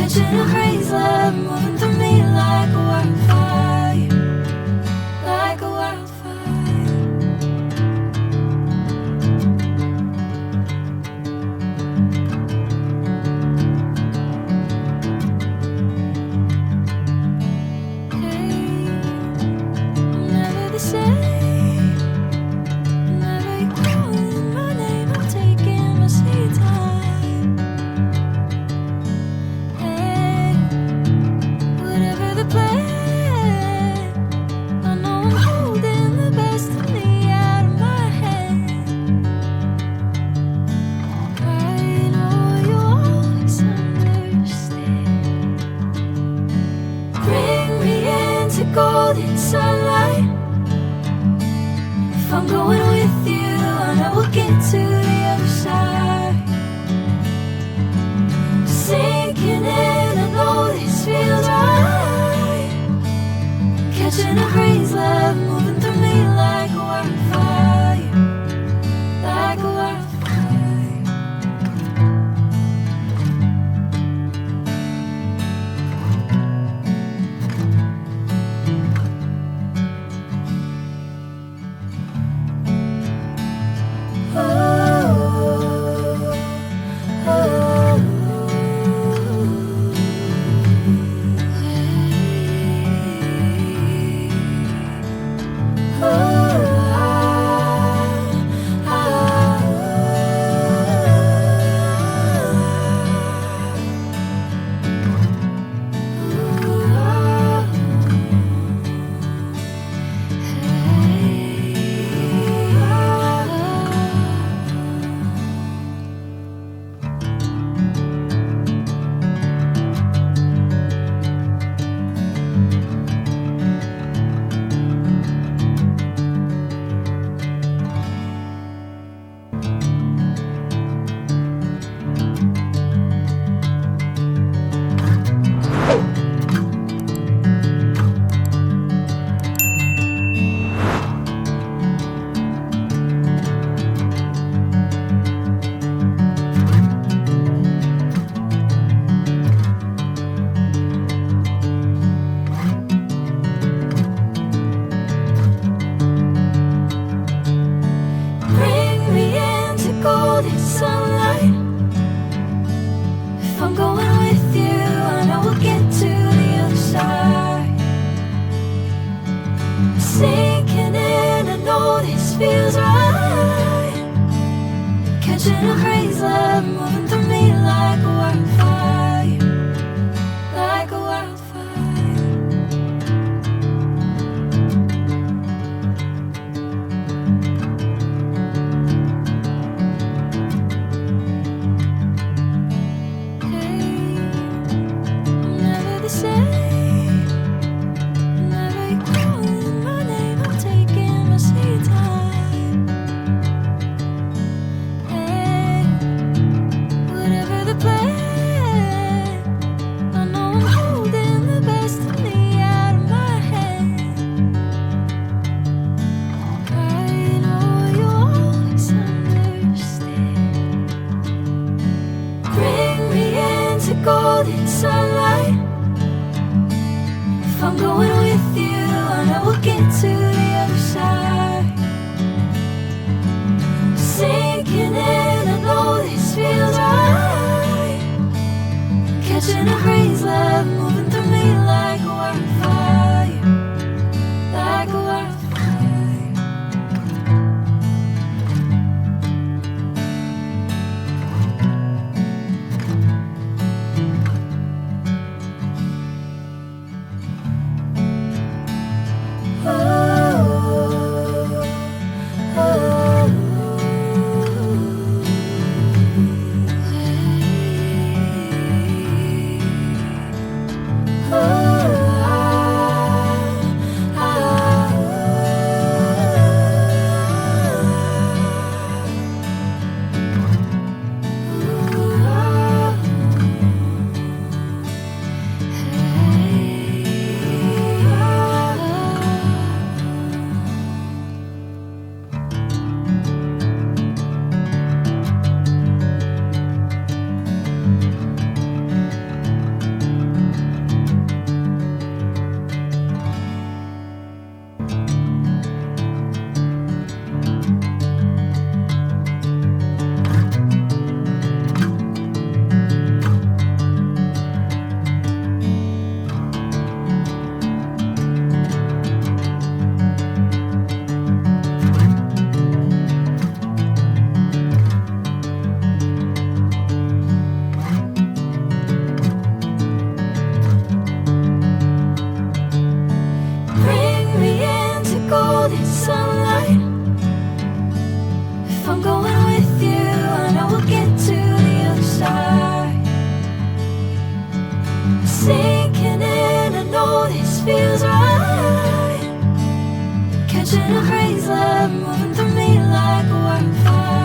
catching a breeze, love moving through me like a wildfire, like a wildfire. Hey, I'm never the same. Whenever you're calling my name, I'm taking my sweet time. Hey, whatever the plan, I know I'm holding the best of me out of my head. I know you always understand. Bring me into golden sunlight. If I'm going with you, I know we'll get to the other side. Sinking in, I know this feels right. Catching a breeze, love moving through me like a wildfire, like a wildfire. Bring me into golden sunlight. If I'm going with you, I know we'll get to the other side. Sinking in, I know this feels right. Catching a breeze, love moving through me like a wildfire, like a wildfire. I'm never the same. Whenever you're calling my name, I'm taking my sweet time. Hey, whatever the plan, I know I'm holding the best of me out of my head. I know you always understand. Bring me into golden sunlight. If I'm going with you, I know we'll get to the other side. Sinking in, I know this feels right. Catching a breeze, love moving through me like a wildfire, like a wildfire. Oh, sinking in, I know this feels right. Catching a breeze, love moving through me like a wildfire.